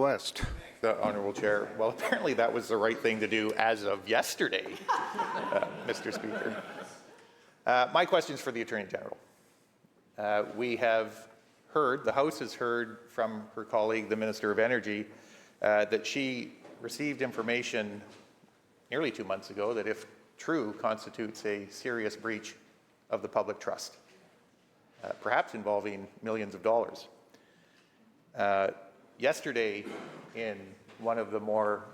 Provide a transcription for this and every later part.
West. The Honourable Chair. Well, apparently that was the right thing to do as of yesterday, Mr. Speaker. My question is for the Attorney General. We have heard, the House has heard from her colleague, the Minister of Energy, that she received information nearly 2 months ago that, if true, constitutes a serious breach of the public trust, perhaps involving millions of dollars. Yesterday, in one of the more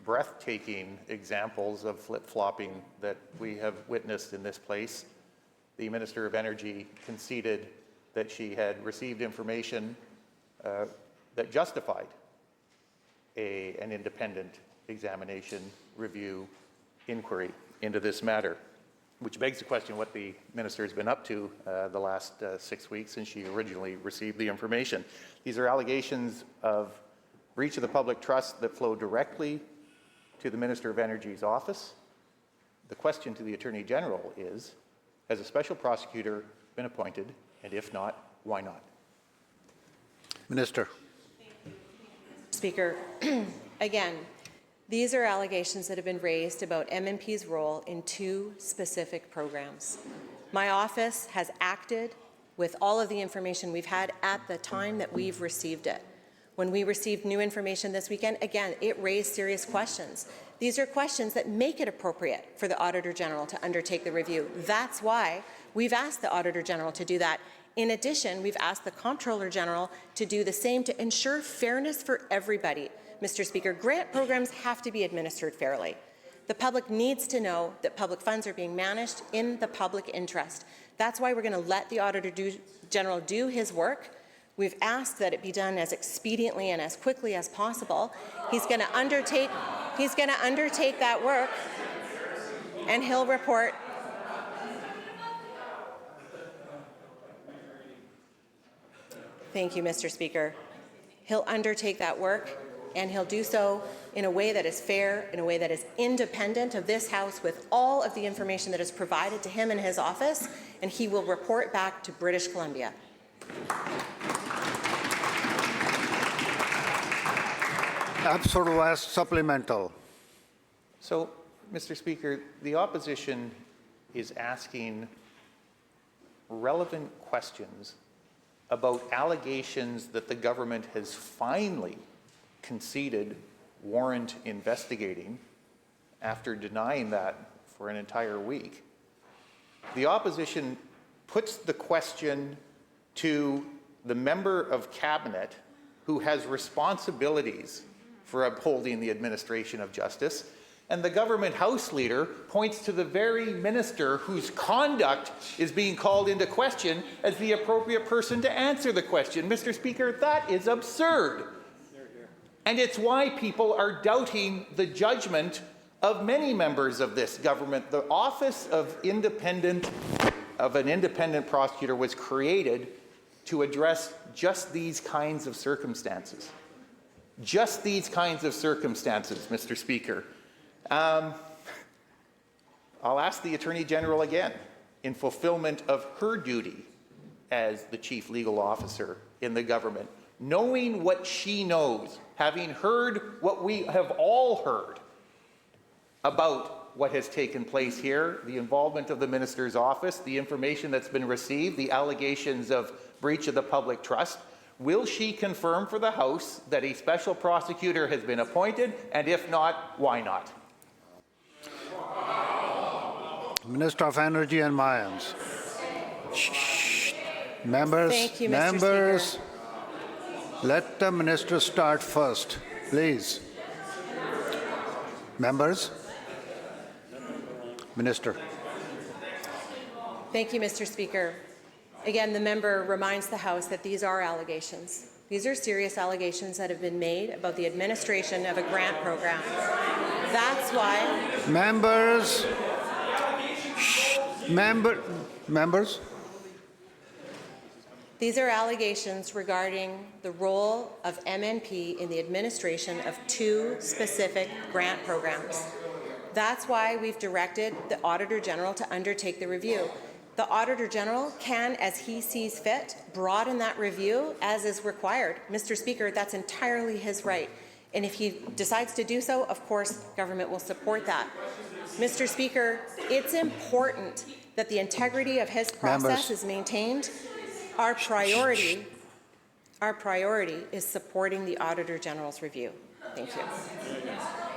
breathtaking examples of flip-flopping that we have witnessed in this place, the Minister of Energy conceded that she had received information that justified an independent examination, review, inquiry into this matter, which begs the question what the Minister has been up to the last 6 weeks since she originally received the information. These are allegations of breach of the public trust that flow directly to the Minister of Energy's office. The question to the Attorney General is, has a special prosecutor been appointed, and if not, why not? Minister. Speaker, again, these are allegations that have been raised about MMP's role in 2 specific programs. My office has acted with all of the information we've had at the time that we've received it. When we received new information this weekend, again, it raised serious questions. These are questions that make it appropriate for the Auditor General to undertake the review. That's why we've asked the Auditor General to do that. In addition, we've asked the Comptroller General to do the same to ensure fairness for everybody. Mr. Speaker, grant programs have to be administered fairly. The public needs to know that public funds are being managed in the public interest. That's why we're going to let the Auditor General do his work. We've asked that it be done as expediently and as quickly as possible. He's going to undertake that work, and he'll report. Thank you, Mr. Speaker. He'll undertake that work, and he'll do so in a way that is fair, in a way that is independent of this House, with all of the information that is provided to him and his office, and he will report back to British Columbia. Abbotsford West supplemental. So, Mr. Speaker, the opposition is asking relevant questions about allegations that the government has finally conceded warrant investigating after denying that for an entire week. The opposition puts the question to the member of cabinet who has responsibilities for upholding the administration of justice, and the government House Leader points to the very minister whose conduct is being called into question as the appropriate person to answer the question. Mr. Speaker, that is absurd. And it's why people are doubting the judgment of many members of this government. The office of an independent prosecutor was created to address just these kinds of circumstances. Just these kinds of circumstances, Mr. Speaker. I'll ask the Attorney General again, in fulfillment of her duty as the Chief Legal Officer in the government, knowing what she knows, having heard what we have all heard about what has taken place here, the involvement of the Minister's office, the information that's been received, the allegations of breach of the public trust, will she confirm for the House that a special prosecutor has been appointed, and if not, why not? Minister of Energy and Mines. Shh. Members, Thank you, Mr. members, Speaker. Let the minister start first, please. Members. Minister. Thank you, Mr. Speaker. Again, the member reminds the House that these are allegations. These are serious allegations that have been made about the administration of a grant program. That's why... Members. Shh. Members. These are allegations regarding the role of MNP in the administration of 2 specific grant programs. That's why we've directed the Auditor General to undertake the review. The Auditor General can, as he sees fit, broaden that review as is required. Mr. Speaker, that's entirely his right. And if he decides to do so, of course, government will support that. Mr. Speaker, it's important that the integrity of his process is maintained. Our priority is supporting the Auditor General's review. Thank you.